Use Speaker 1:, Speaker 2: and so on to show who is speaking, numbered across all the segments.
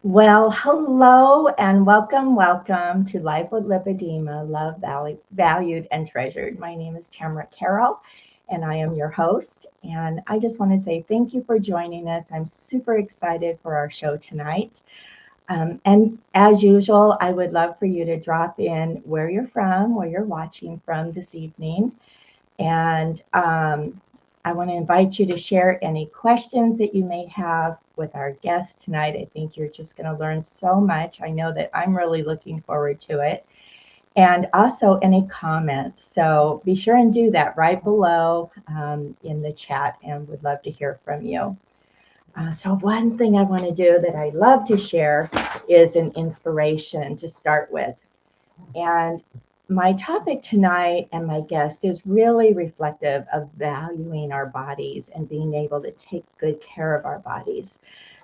Speaker 1: Well, hello and welcome to Life with Lipedema, Love, Valued, and Treasured. My name is Tamara Carroll, and I am your host. And I just want to say thank you for joining us. I'm super excited for our show tonight. And as usual, I would love for you to drop in where you're from, where you're watching from this evening. And I want to invite you to share any questions that you may have with our guest tonight. I think you're just going to learn so much. I know that I'm really looking forward to it. And also any comments. So be sure and do that right below in the chat, and would love to hear from you. So one thing I want to do that I love to share is an inspiration to start with. And my topic tonight and my guest is really reflective of valuing our bodies and being able to take good care of our bodies.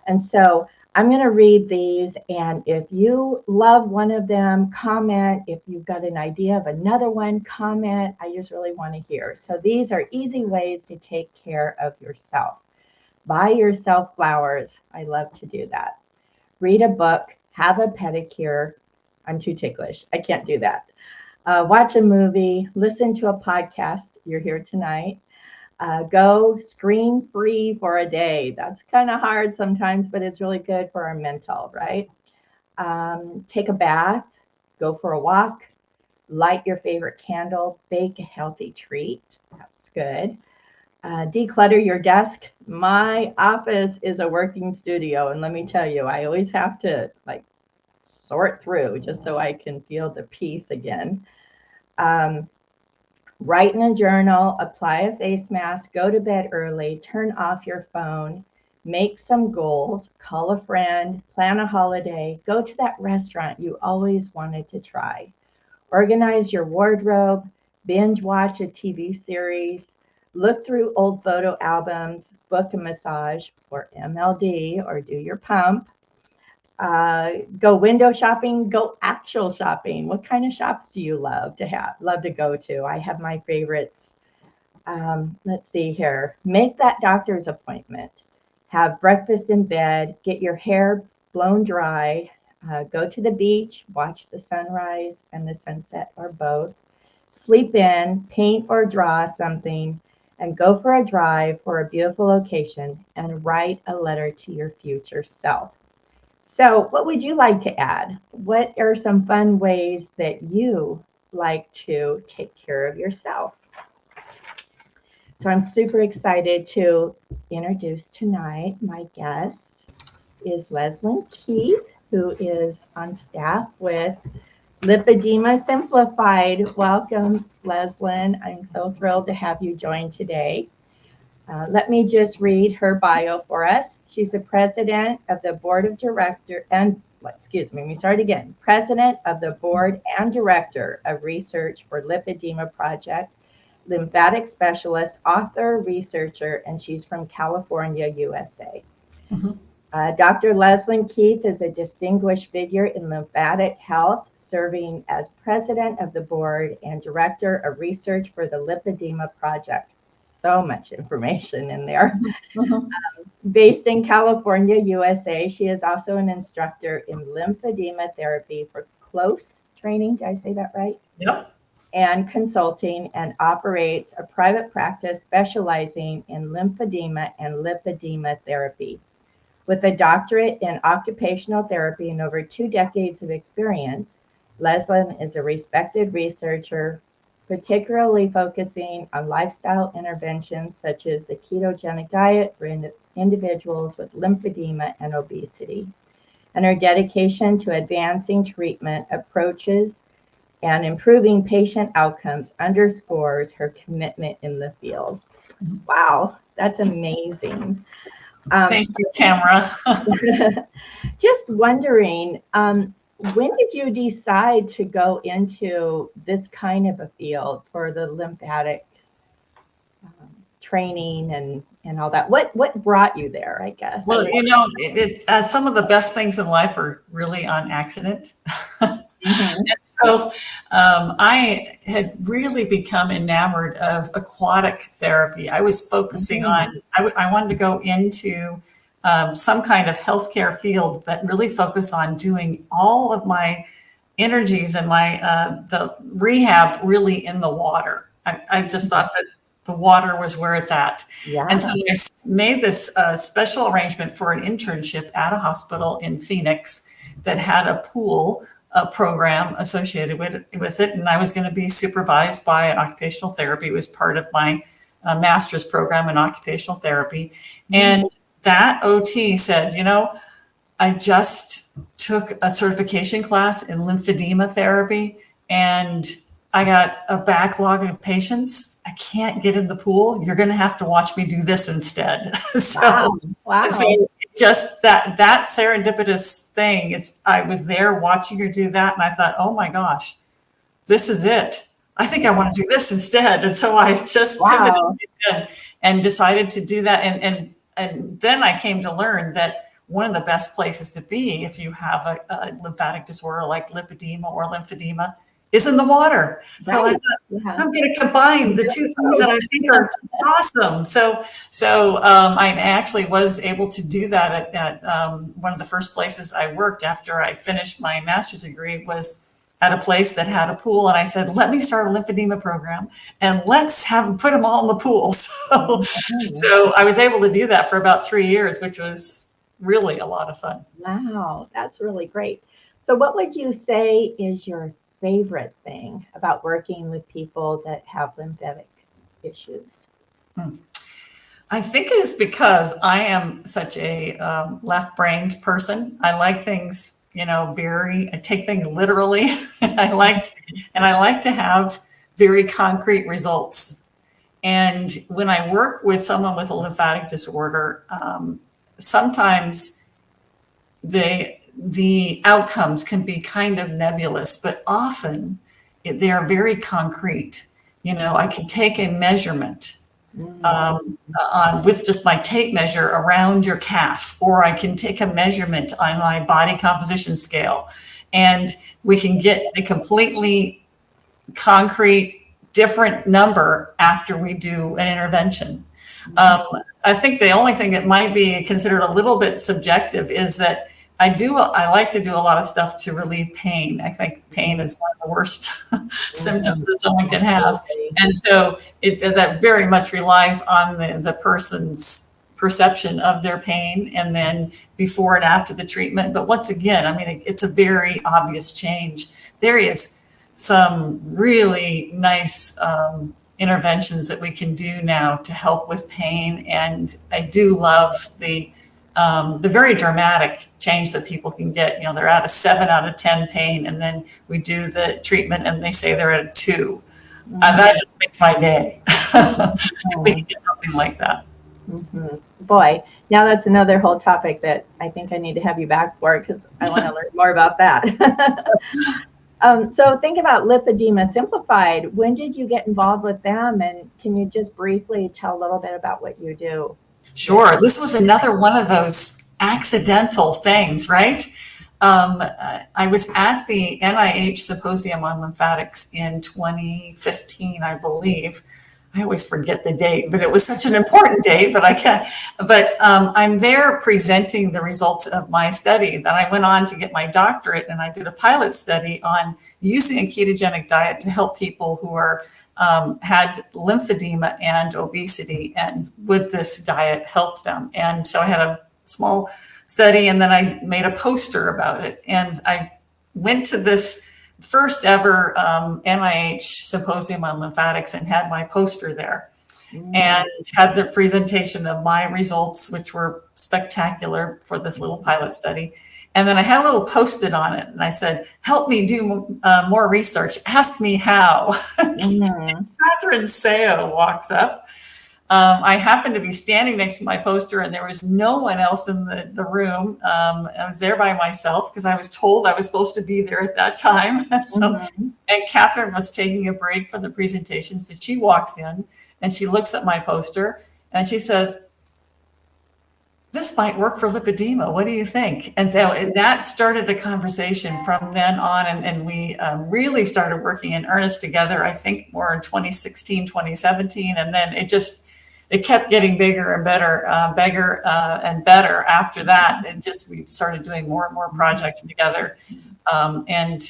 Speaker 1: And so I'm going to read these. And if you love one of them, comment. If you've got an idea of another one, comment. I just really want to hear. So these are easy ways to take care of yourself. Buy yourself flowers. I love to do that. Read a book. Have a pedicure. I'm too ticklish. I can't do that. Watch a movie, listen to a podcast. You're here tonight. Go screen free for a day. That's kind of hard sometimes, but it's really good for our mental, right? Take a bath, go for a walk, light your favorite candle, bake a healthy treat. That's good. Declutter your desk. My office is a working studio, and let me tell you, I always have to sort through just so I can feel the peace again. Write in a journal, apply a face mask, go to bed early, turn off your phone, make some goals, call a friend, plan a holiday, go to that restaurant you always wanted to try. Organize your wardrobe, binge watch a TV series, look through old photo albums, book a massage or MLD or do your pump. Go window shopping, go actual shopping. What kind of shops do you love to go to? I have my favorites. Let's see here. Make that doctor's appointment. Have breakfast in bed. Get your hair blown dry. Go to the beach. Watch the sunrise and the sunset or both. Sleep in, paint or draw something, and go for a drive for a beautiful location and write a letter to your future self. So what would you like to add? What are some fun ways that you like to take care of yourself? So I'm super excited to introduce tonight. My guest is Leslyn Keith, who is on staff with Lipedema Simplified. Welcome, Leslyn. I'm so thrilled to have you join today. Let me just read her bio for us. She's the president of the board of director and, let me start again. President of the board and director of research for Lipedema Project, lymphatic specialist, author, researcher, and she's from California, USA. Mm-hmm. Dr. Leslyn Keith is a distinguished figure in lymphatic health, serving as president of the board and director of research for the Lipedema Project. So much information in there. Mm-hmm. Based in California, USA, she is also an instructor in lymphedema therapy for close training. Did I say that right?
Speaker 2: Yep.
Speaker 1: And consulting, and operates a private practice specializing in lymphedema and lipedema therapy. With a doctorate in occupational therapy and over 2 decades of experience, Leslyn is a respected researcher, particularly focusing on lifestyle interventions such as the ketogenic diet for individuals with lymphedema and obesity. And her dedication to advancing treatment approaches and improving patient outcomes underscores her commitment in the field. Wow, that's amazing.
Speaker 2: Thank you, Tamara.
Speaker 1: Just wondering, when did you decide to go into this kind of a field for the lymphatic training and all that? What brought you there, I guess?
Speaker 2: Well, some of the best things in life are really on accident. Mm-hmm. And so I had really become enamored of aquatic therapy. I was focusing on, I wanted to go into some kind of healthcare field, but really focus on doing all of my energies and my the rehab really in the water. I just thought that the water was where it's at.
Speaker 1: Yeah.
Speaker 2: And so I made this special arrangement for an internship at a hospital in Phoenix that had a pool program associated with it. And I was going to be supervised by an occupational therapy. It was part of my master's program in occupational therapy. And that OT said, you know, I just took a certification class in lymphedema therapy and I got a backlog of patients. I can't get in the pool. You're going to have to watch me do this instead. So just that serendipitous thing is, I was there watching her do that. And I thought, oh my gosh, this is it. I think I want to do this instead. And so I just pivoted and decided to do that. And then I came to learn that one of the best places to be if you have a lymphatic disorder like lipedema or lymphedema is in the water. Right. So I thought, I'm going to combine the two things that I think are awesome. So I actually was able to do that at one of the first places I worked after I finished my master's degree was at a place that had a pool. And I said, let me start a lymphedema program and let's put them all in the pool. So I was able to do that for about 3 years, which was really a lot of fun.
Speaker 1: Wow, that's really great. So what would you say is your favorite thing about working with people that have lymphatic issues?
Speaker 2: I think it's because I am such a left-brained person. I like things, you know, I take things literally, and I like to have very concrete results. And when I work with someone with a lymphatic disorder, sometimes the outcomes can be kind of nebulous, but often they are very concrete. You know, I can take a measurement with just my tape measure around your calf, or I can take a measurement on my body composition scale, and we can get a completely concrete, different number after we do an intervention. I think the only thing that might be considered a little bit subjective is that I like to do a lot of stuff to relieve pain. I think pain is one of the worst symptoms that someone can have. And so that very much relies on the person's perception of their pain and then before and after the treatment. But once again, I mean, it's a very obvious change. There is some really nice interventions that we can do now to help with pain. And I do love the very dramatic change that people can get. You know, they're at a 7 out of 10 pain, and then we do the treatment and they say they're at a 2. That just makes my day. We can get something like that.
Speaker 1: Boy, now that's another whole topic that I think I need to have you back for, because I want to learn more about that. So think about Lipedema Simplified. When did you get involved with them? And can you just briefly tell a little bit about what you do?
Speaker 2: Sure. This was another one of those accidental things, right? I was at the NIH Symposium on Lymphatics in 2015, I believe. I always forget the date, but it was such an important date, but I can't. But I'm there presenting the results of my study. Then I went on to get my doctorate, and I did a pilot study on using a ketogenic diet to help people who are had lymphedema and obesity, and would this diet help them? And so I had a small study, and then I made a poster about it. And I went to this first ever NIH Symposium on Lymphatics and had my poster there and had the presentation of my results, which were spectacular for this little pilot study. And then I had a little Post-it on it, and I said, help me do more research. Ask me how. Catherine Seo walks up. I happened to be standing next to my poster, and there was no one else in the room. I was there by myself because I was told I was supposed to be there at that time. And Catherine was taking a break from the presentation. So she walks in and she looks at my poster and she says, this might work for lipedema. What do you think? And so that started a conversation from then on. And we really started working in earnest together, I think more in 2016, 2017. And then it just it kept getting bigger and better after that. And just we started doing more and more projects together. And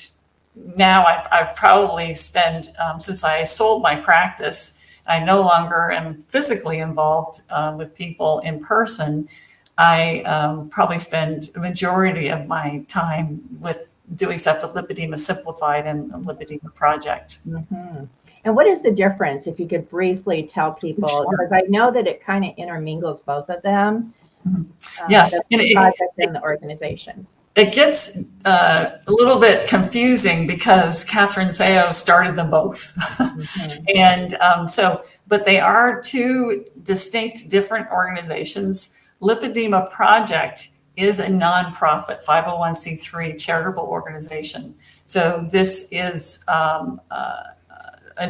Speaker 2: now I've probably spent, since I sold my practice, I no longer am physically involved with people in person. I probably spend a majority of my time with doing stuff with Lipedema Simplified and Lipedema Project.
Speaker 1: Mm-hmm. And what is the difference, if you could briefly tell people,
Speaker 2: Sure.
Speaker 1: because I know that it kind of intermingles both of them.
Speaker 2: Yes,
Speaker 1: the project and the organization.
Speaker 2: It gets a little bit confusing because Catherine Seo started them both. Mm-hmm. And but they are two distinct, different organizations. Lipedema Project is a nonprofit 501c3 charitable organization. So this is an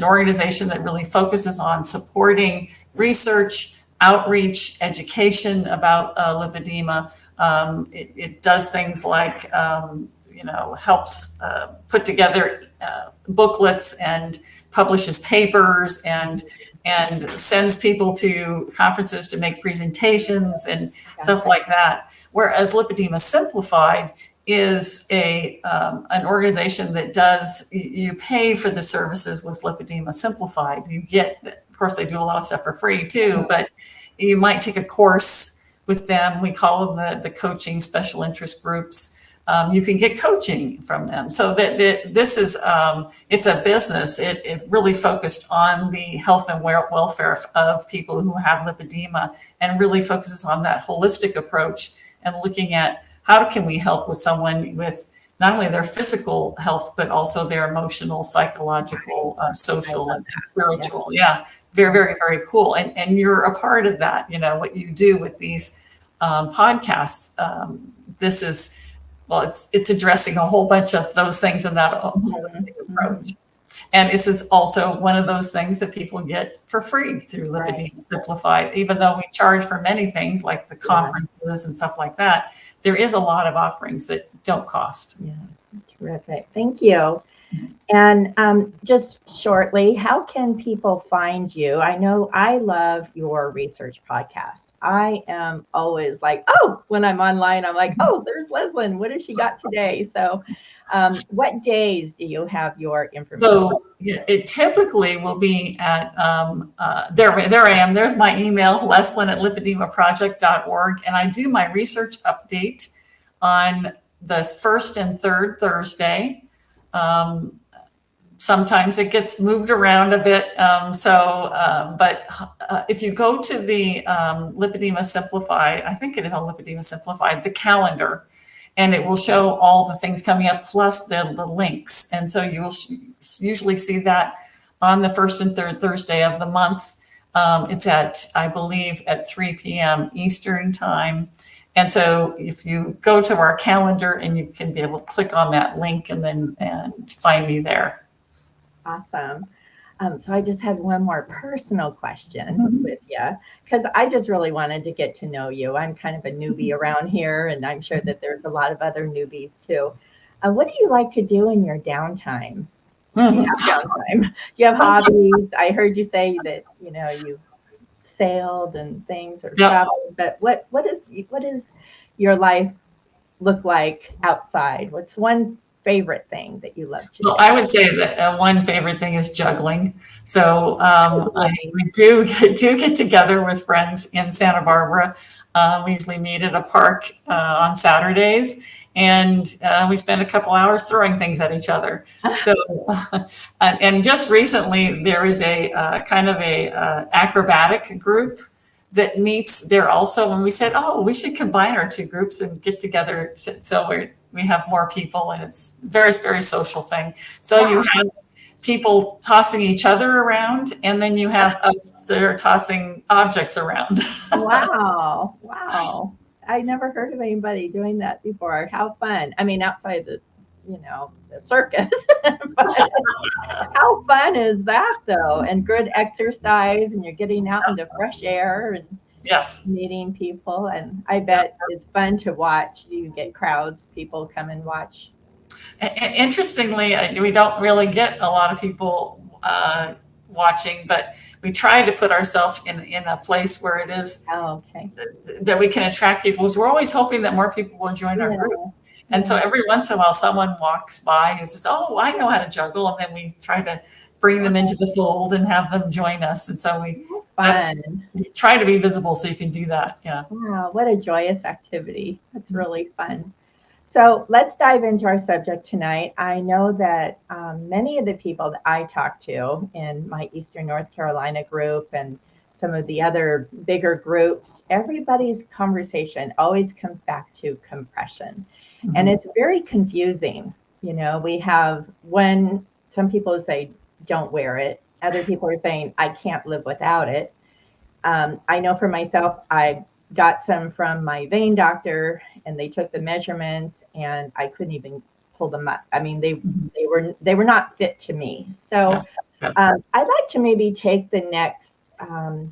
Speaker 2: organization that really focuses on supporting research, outreach, education about lipedema. It does things like, helps put together booklets and publishes papers and sends people to conferences to make presentations and stuff like that. Whereas Lipedema Simplified is an organization that you pay for the services with Lipedema Simplified. You get, of course, they do a lot of stuff for free too, but you might take a course with them. We call them the coaching special interest groups. You can get coaching from them. So that this is, it's a business. It really focused on the health and welfare of people who have lipedema, and really focuses on that holistic approach and looking at how can we help with someone with not only their physical health, but also their emotional, psychological, social, and spiritual. Yeah, very, very, very cool. And you're a part of that. What you do with these podcasts. This is, well, it's addressing a whole bunch of those things in that holistic approach. And this is also one of those things that people get for free through Lipedema Simplified. Even though we charge for many things like the conferences and stuff like that, there is a lot of offerings that don't cost.
Speaker 1: Yeah, terrific. Thank you. And just shortly, how can people find you? I know I love your research podcast. I am always like, when I'm online, I'm like, there's Leslyn. What has she got today? So what days do you have your information?
Speaker 2: So it typically will be at, there I am. There's my email, leslyn@lipedemaproject.org. And I do my research update on the first and third Thursday. Sometimes it gets moved around a bit. But if you go to the Lipedema Simplified, I think it is on Lipedema Simplified, the calendar, and it will show all the things coming up plus the links. And so you will usually see that on the first and third Thursday of the month. It's I believe, at 3 p.m. Eastern time. And so if you go to our calendar, and you can be able to click on that link and find me there.
Speaker 1: Awesome. So I just had one more personal question with you, because I just really wanted to get to know you. I'm kind of a newbie around here, and I'm sure that there's a lot of other newbies too. What do you like to do in your downtime? Do you have hobbies? I heard you say that you sailed and things, or traveled, but what is your life look like outside? What's one favorite thing that you love to do?
Speaker 2: Well, I would say that one favorite thing is juggling. So we do get together with friends in Santa Barbara. We usually meet at a park on Saturdays, and we spend a couple hours throwing things at each other. So, and just recently there is a kind of a acrobatic group that meets there also. And we said, we should combine our two groups and get together. So we have more people, and it's very, very social thing. So you have people tossing each other around, and then you have us that are tossing objects around.
Speaker 1: Wow. I never heard of anybody doing that before. How fun. I mean, outside the circus. But how fun is that though? And good exercise, and you're getting out into fresh air and meeting people. And I bet it's fun to watch. You get crowds, people come and watch.
Speaker 2: Interestingly, we don't really get a lot of people watching, but we try to put ourselves in a place where it is that we can attract people. So we're always hoping that more people will join our group. And so every once in a while, someone walks by who says, "Oh, I know how to juggle," and then we try to bring them into the fold and have them join us. And so we try to be visible so you can do that. Yeah.
Speaker 1: Wow, what a joyous activity. That's really fun. So let's dive into our subject tonight. I know that many of the people that I talk to in my Eastern North Carolina group and some of the other bigger groups, everybody's conversation always comes back to compression. Mm-hmm. And it's very confusing. You know, we have some people say, don't wear it. Other people are saying, I can't live without it. I know for myself, I got some from my vein doctor and they took the measurements and I couldn't even pull them up. I mean, they were not fit to me. So yes. I'd like to maybe take the next, I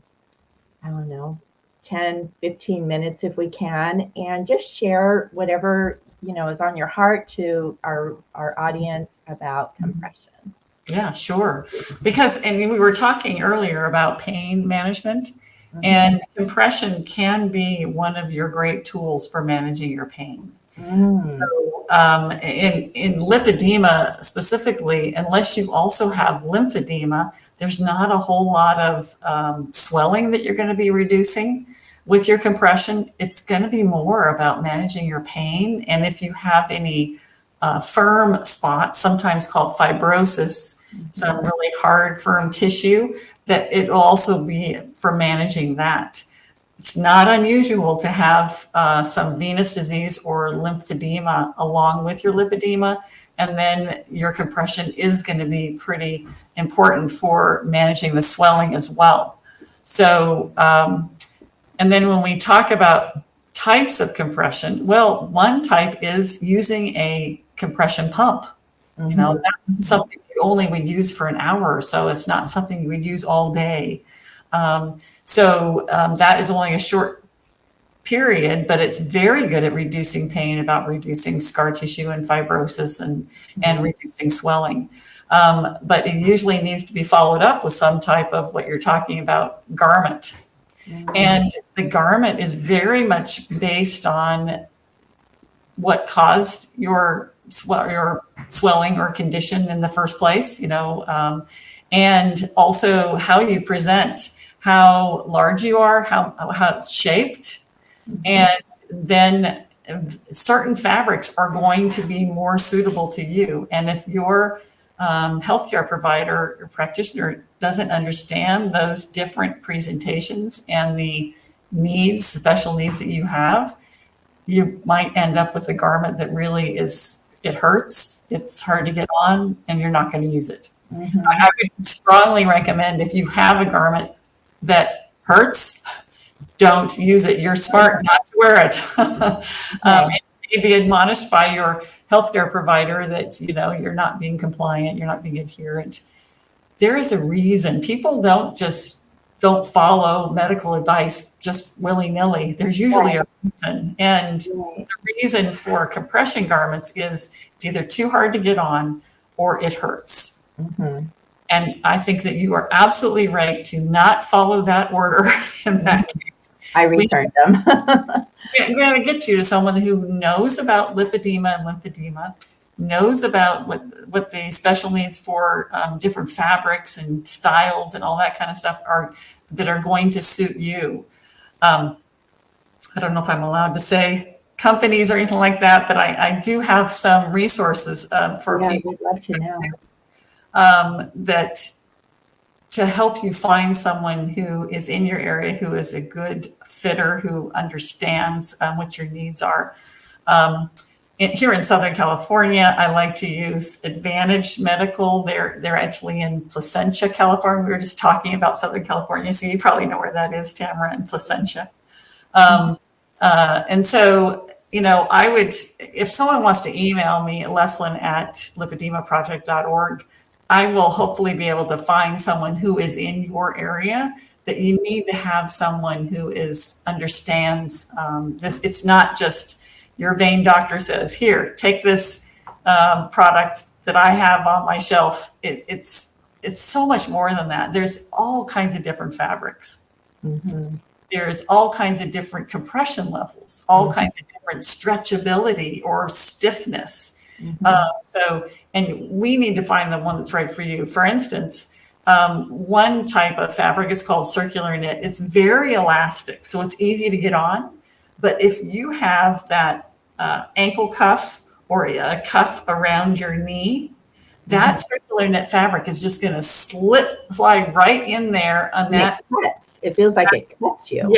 Speaker 1: don't know, 10, 15 minutes if we can, and just share whatever, you know, is on your heart to our audience about compression.
Speaker 2: Yeah, sure. Because, and we were talking earlier about pain management, and compression can be one of your great tools for managing your pain. So in lipedema specifically, unless you also have lymphedema, there's not a whole lot of swelling that you're going to be reducing with your compression. It's going to be more about managing your pain. And if you have any firm spots, sometimes called fibrosis, some really hard, firm tissue, that it will also be for managing that. It's not unusual to have some venous disease or lymphedema along with your lipedema, and then your compression is going to be pretty important for managing the swelling as well. So, and then when we talk about types of compression, well, one type is using a compression pump. You know, that's something you only would use for an hour or so. It's not something you would use all day. So that is only a short period, but it's very good at reducing pain, about reducing scar tissue and fibrosis and reducing swelling. But it usually needs to be followed up with some type of what you're talking about, garment. And the garment is very much based on what caused your swelling or condition in the first place, you know, and also how you present, how large you are, how it's shaped. And then certain fabrics are going to be more suitable to you. And if your healthcare provider or practitioner doesn't understand those different presentations and the needs, special needs that you have, you might end up with a garment that really it hurts, it's hard to get on, and you're not going to use it. I would strongly recommend, if you have a garment that hurts, don't use it. You're smart not to wear it. It may be admonished by your healthcare provider that, you know, you're not being compliant, you're not being adherent. There is a reason. People don't follow medical advice just willy-nilly. There's usually a reason. And the reason for compression garments is it's either too hard to get on or it hurts. And I think that you are absolutely right to not follow that order in that case.
Speaker 1: I returned them.
Speaker 2: We're going to get you to someone who knows about lipedema and lymphedema, knows about what the special needs for different fabrics and styles and all that kind of stuff are that are going to suit you. I don't know if I'm allowed to say companies or anything like that, but I do have some resources for people.
Speaker 1: We'd love to know.
Speaker 2: That to help you find someone who is in your area, who is a good fitter, who understands what your needs are. Here in Southern California, I like to use Advantage Medical. They're actually in Placentia, California. We were just talking about Southern California, so you probably know where that is, Tamara, in Placentia. And so, you know, I would, if someone wants to email me at leslyn@lipedemaproject.org, I will hopefully be able to find someone who is in your area. That you need to have someone who understands this. It's not just your vein doctor says, here, take this product that I have on my shelf. It's it's so much more than that. There's all kinds of different fabrics.
Speaker 1: Mm-hmm.
Speaker 2: There's all kinds of different compression levels, all kinds of different stretchability or stiffness. And we need to find the one that's right for you. For instance, one type of fabric is called circular knit. It's very elastic, so it's easy to get on. But if you have that ankle cuff or a cuff around your knee, that circular knit fabric is just going to slide right in there on that.
Speaker 1: It feels like it cuts you.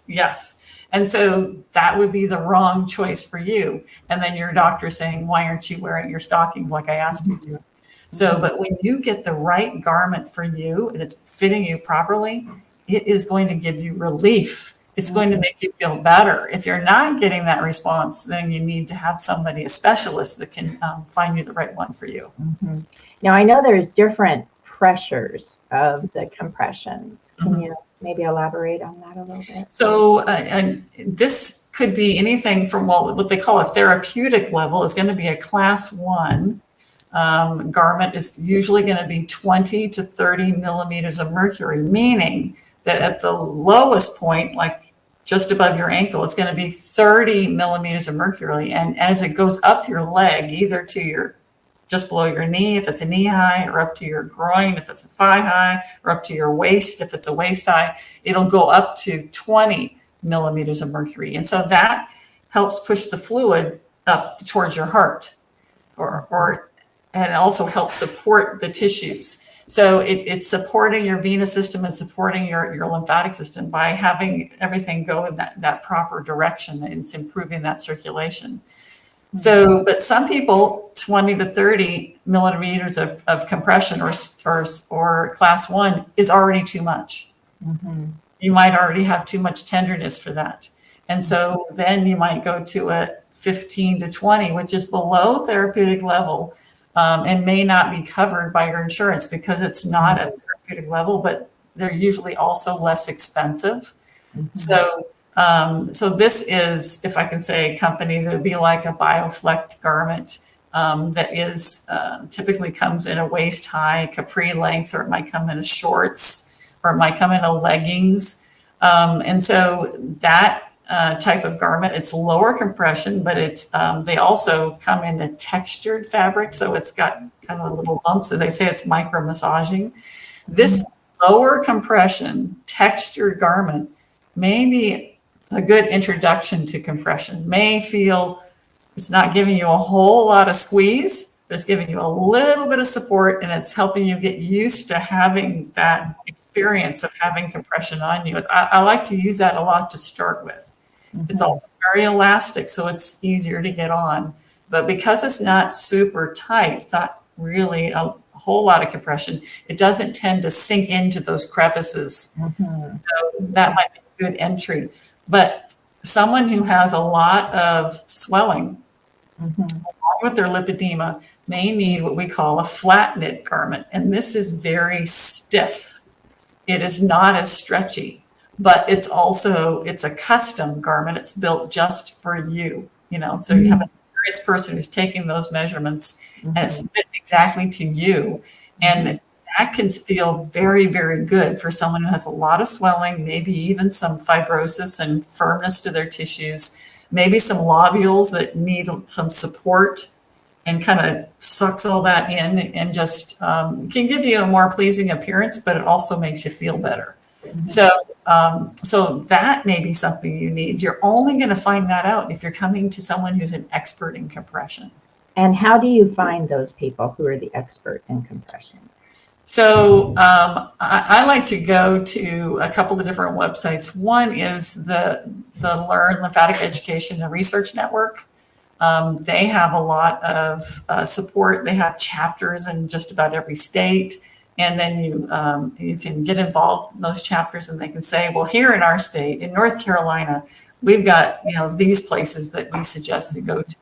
Speaker 2: Yes. And so that would be the wrong choice for you. And then your doctor saying, why aren't you wearing your stockings like I asked you to? So, but when you get the right garment for you and it's fitting you properly, it is going to give you relief. It's going to make you feel better. If you're not getting that response, then you need to have somebody, a specialist, that can find you the right one for you.
Speaker 1: Now, I know there's different pressures of the compressions. Can you maybe elaborate on that a little bit?
Speaker 2: So, and this could be anything from, well, what they call a therapeutic level is going to be a class 1 garment. Is usually going to be 20 to 30 millimeters of mercury, meaning that at the lowest point, like just above your ankle, it's going to be 30 millimeters of mercury. And as it goes up your leg, either to your just below your knee, if it's a knee high, or up to your groin, if it's a thigh high, or up to your waist, if it's a waist high, it'll go up to 20 millimeters of mercury. And so that helps push the fluid up towards your heart, and it also helps support the tissues. So it's supporting your venous system and supporting your lymphatic system by having everything go in that proper direction, and it's improving that circulation. So, but some people, 20 to 30 millimeters of compression or class 1 is already too much. You might already have too much tenderness for that. And so then you might go to a 15 to 20, which is below therapeutic level, and may not be covered by your insurance because it's not at therapeutic level, but they're usually also less expensive. So this is, if I can say, companies, it would be like a BioFlect garment that is typically comes in a waist high capri length, or it might come in a shorts, or it might come in a leggings. And so that type of garment, it's lower compression, but it's they also come in a textured fabric, so it's got kind of little bumps, and they say it's micro massaging. This lower compression textured garment may be a good introduction to compression. May feel it's not giving you a whole lot of squeeze, but it's giving you a little bit of support, and it's helping you get used to having that experience of having compression on you. I like to use that a lot to start with. It's also very elastic, so it's easier to get on. But because it's not super tight, it's not really a whole lot of compression, it doesn't tend to sink into those crevices. So that might be a good entry. But someone who has a lot of swelling, along with their lipedema, may need what we call a flat knit garment. And this is very stiff. It is not as stretchy, but it's a custom garment. It's built just for you, so you have an experienced person who's taking those measurements and it's fit exactly to you. And that can feel very, very good for someone who has a lot of swelling, maybe even some fibrosis and firmness to their tissues, maybe some lobules that need some support, and kind of sucks all that in and just can give you a more pleasing appearance, but it also makes you feel better. So that may be something you need. You're only going to find that out if you're coming to someone who's an expert in compression.
Speaker 1: And how do you find those people who are the expert in compression?
Speaker 2: So I like to go to a couple of different websites. One is the Learn Lymphatic Education and Research Network. They have a lot of support. They have chapters in just about every state. And then you can get involved in those chapters, and they can say, well, here in our state, in North Carolina, we've got these places that we suggest you go to.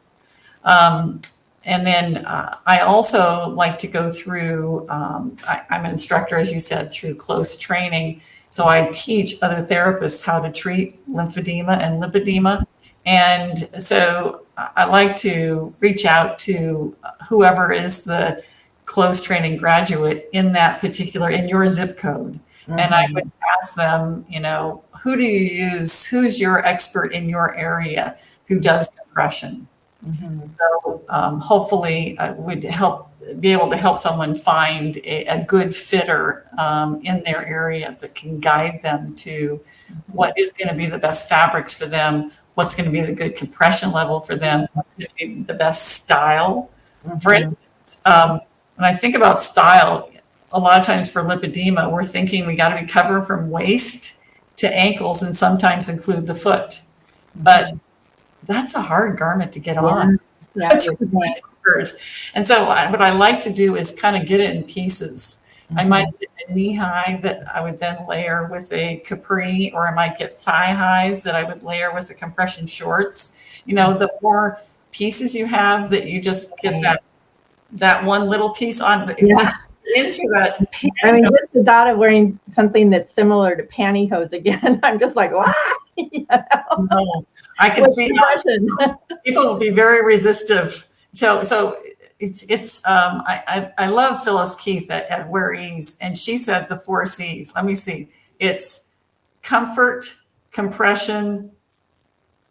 Speaker 2: And then I also like to go through, I'm an instructor, as you said, through close training. So I teach other therapists how to treat lymphedema and lipedema. And so I like to reach out to whoever is the clothes training graduate in that particular, in your zip code. And I would ask them, who do you use? Who's your expert in your area who does compression? So hopefully I would be able to help someone find a good fitter in their area that can guide them to what is going to be the best fabrics for them, what's going to be the good compression level for them, what's going to be the best style. For instance, when I think about style, a lot of times for lipedema, we're thinking we got to be covered from waist to ankles and sometimes include the foot. But that's a hard garment to get on.
Speaker 1: Yeah,
Speaker 2: That's really hard. And so what I like to do is kind of get it in pieces. I might get a knee high that I would then layer with a capri, or I might get thigh highs that I would layer with the compression shorts. The more pieces you have, that you just get that one little piece on into that.
Speaker 1: I mean, just the thought of wearing something that's similar to pantyhose again, I'm just like, wow.
Speaker 2: No, I can see how people will be very resistive. So it's I love Phyllis Keith at Where Ease, and she said the 4 C's. Let me see. It's comfort, compression.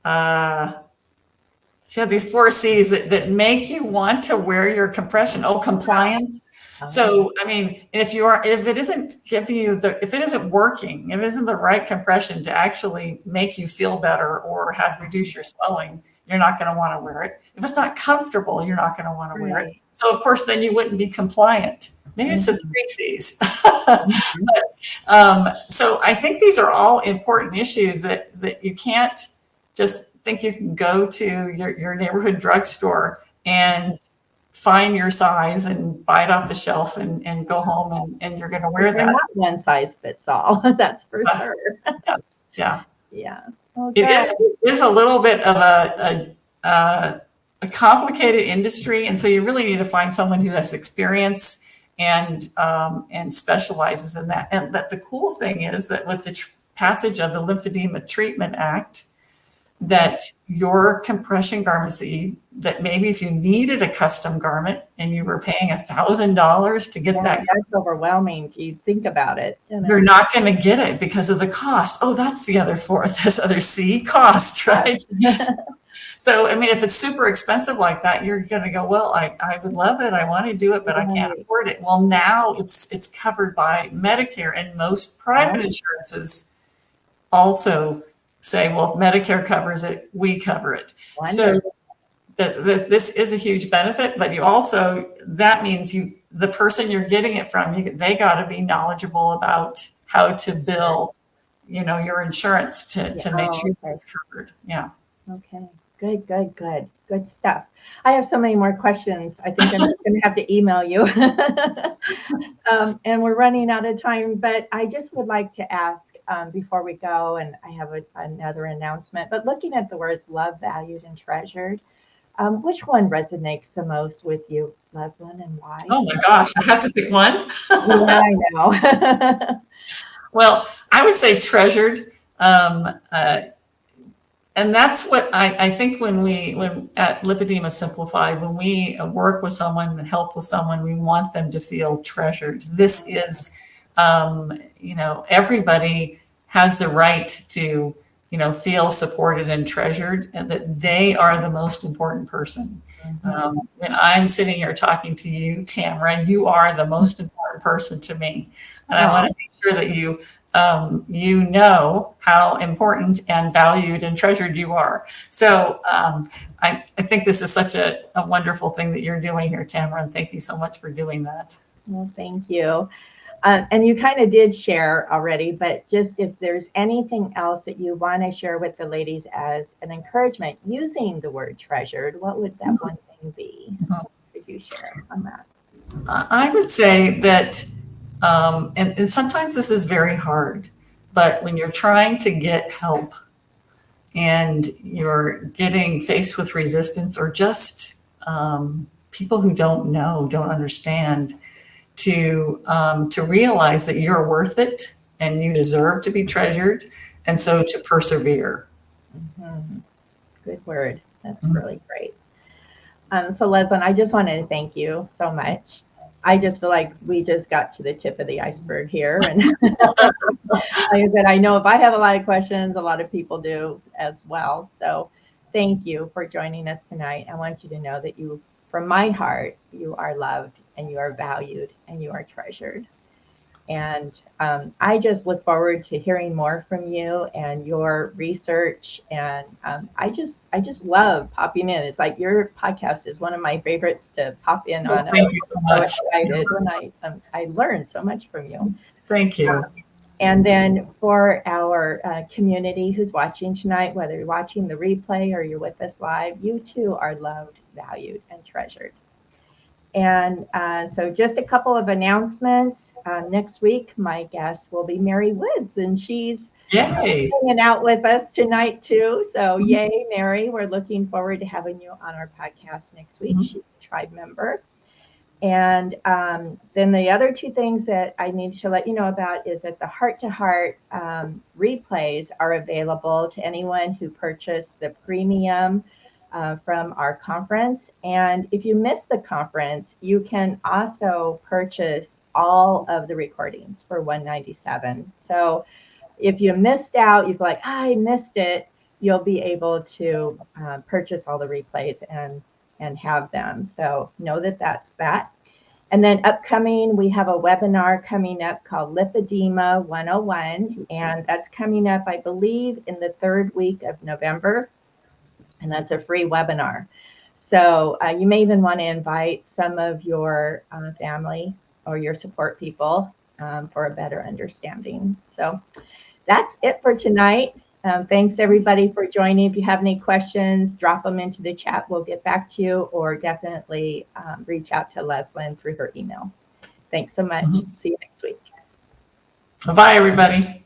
Speaker 2: She had these 4 C's that make you want to wear your compression. Oh, compliance. So, I mean, if it isn't giving you if it isn't working, if it isn't the right compression to actually make you feel better or reduce your swelling, you're not going to want to wear it. If it's not comfortable, you're not going to want to wear it. So, of course, then you wouldn't be compliant. Maybe it's the 3 C's. So I think these are all important issues that you can't just think you can go to your neighborhood drugstore and find your size and buy it off the shelf and go home and you're going to wear that.
Speaker 1: Not one size fits all. That's for sure.
Speaker 2: Yes. Yeah.
Speaker 1: Yeah.
Speaker 2: Okay. It is a little bit of a complicated industry, and so you really need to find someone who has experience and specializes in that. And but the cool thing is that with the passage of the Lymphedema Treatment Act, that your compression garments that maybe if you needed a custom garment and you were paying $1,000 to get that's
Speaker 1: overwhelming if you think about it.
Speaker 2: You're not going to get it because of the cost. Oh, that's the other C, cost, right? So, I mean, if it's super expensive like that, you're going to go, well, I would love it. I want to do it, but I can't afford it. Well, now it's covered by Medicare, and most private insurances also say, well, if Medicare covers it, we cover it. So this is a huge benefit, but that means the person you're getting it from, they got to be knowledgeable about how to bill, your insurance to make sure it's covered. Yeah. Okay.
Speaker 1: Good stuff. I have so many more questions. I think I'm just going to have to email you. And we're running out of time, but I just would like to ask, before we go, and I have another announcement, but looking at the words love, valued, and treasured, which one resonates the most with you, Leslyn, and why?
Speaker 2: Oh my gosh, I have to pick one?
Speaker 1: Yeah, I know.
Speaker 2: Well, I would say treasured. And that's what I think when at Lipedema Simplified, when we work with someone and help with someone, we want them to feel treasured. This is, everybody has the right to, feel supported and treasured, and that they are the most important person. When I'm sitting here talking to you, Tamara, you are the most important person to me. And I want to make sure that you know how important and valued and treasured you are. So I think this is such a wonderful thing that you're doing here, Tamara, and thank you so much for doing that.
Speaker 1: Well, thank you. And you kind of did share already, but just if there's anything else that you want to share with the ladies as an encouragement using the word treasured, what would that one thing be? Could you share on that?
Speaker 2: I would say that and sometimes this is very hard, but when you're trying to get help and you're getting faced with resistance or just people who don't understand, to realize that you're worth it and you deserve to be treasured, and so to persevere.
Speaker 1: Good word. That's really great. So Leslyn, I just wanted to thank you so much. I just feel like we just got to the tip of the iceberg here. And like I said, I know if I have a lot of questions, a lot of people do as well. So thank you for joining us tonight. I want you to know that you, from my heart, you are loved and you are valued and you are treasured. And I just look forward to hearing more from you and your research. And I just love popping in. It's like your podcast is one of my favorites to pop in on.
Speaker 2: Thank you so much.
Speaker 1: I'm so excited when I learned so much from you.
Speaker 2: Thank you.
Speaker 1: And then for our community who's watching tonight, whether you're watching the replay or you're with us live, you too are loved, valued, and treasured. And so just a couple of announcements. Next week, my guest will be Mary Woods, and she's hanging out with us tonight too. So yay, Mary. We're looking forward to having you on our podcast next week. She's a tribe member. And then the other two things that I need to let you know about is that the Heart to Heart replays are available to anyone who purchased the premium from our conference. And if you missed the conference, you can also purchase all of the recordings for $197. So if you missed out, you're like, I missed it, you'll be able to purchase all the replays and have them. So know that that's that. And then upcoming, we have a webinar coming up called Lipedema 101. And that's coming up, I believe, in the third week of November. And that's a free webinar. So you may even want to invite some of your family or your support people for a better understanding. So that's it for tonight. Thanks everybody for joining. If you have any questions, drop them into the chat. We'll get back to you, or definitely reach out to Leslyn through her email. Thanks so much. See you next week.
Speaker 2: Bye, everybody.